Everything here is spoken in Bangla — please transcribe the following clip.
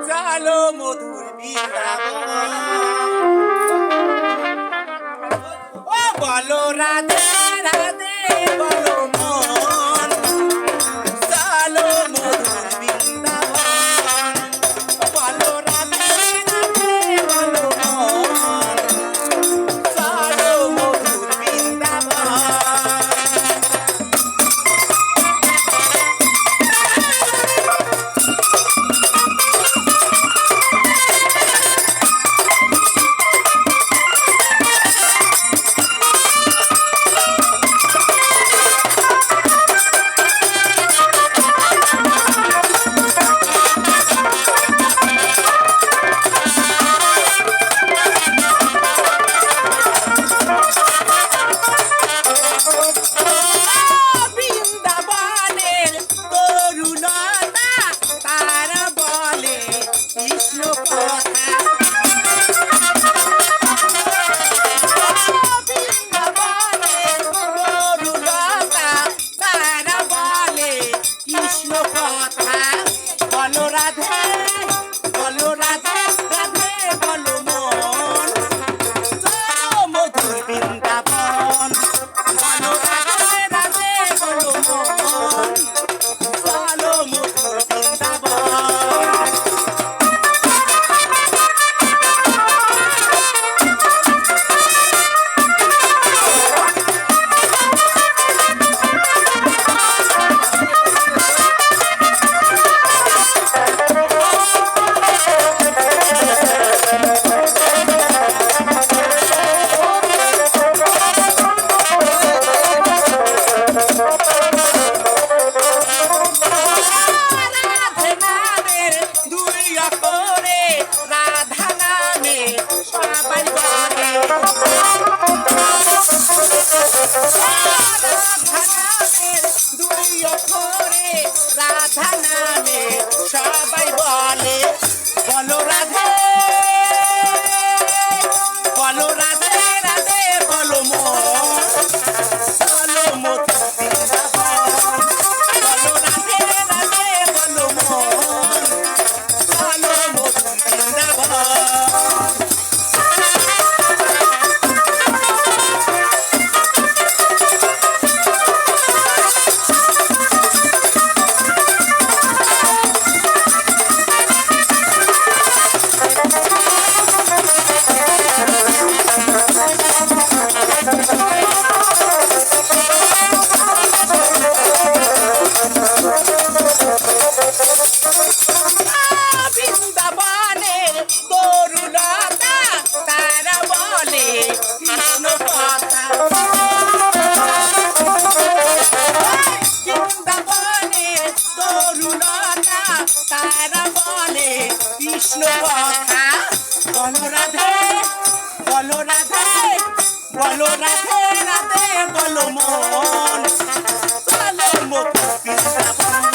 চলো মধুর বৃন্দাবন ও বলো রাধে রাধে বলো মন চলো মধুর বৃন্দাবন বলো রাধে রাধে বলো মন চলো মধুর বৃন্দাবন বৃন্দাবনের তরুণতা তারা বলে কৃষ্ণ কথা বৃন্দাবনের তরুণতা তারা বলে কৃষ্ণ কথা বলো রাধে রাধে বলো মন চলো মধুর বৃন্দাবন বলো রাধে রাধে বলো মন চলো মধুর বৃন্দাবন রাধে নামের দুই অক্ষরে রাধা নামে সবাই বলে রাধা নামের দুই অক্ষরে রাধা নামে সবাই বলে বলো রাধে রাধে বলো মন চলো মধুর বৃন্দাবন বলো রাধে রাধে বলো মন চলো মধুর বৃন্দাবন বৃন্দাবনের তরুণতা তারা বলে কৃষ্ণ কথা বৃন্দাবনের তরুণতা তারা বলে কৃষ্ণ কথা বলো রাধে রাধে বলো মন চলো মধুর বৃন্দাবন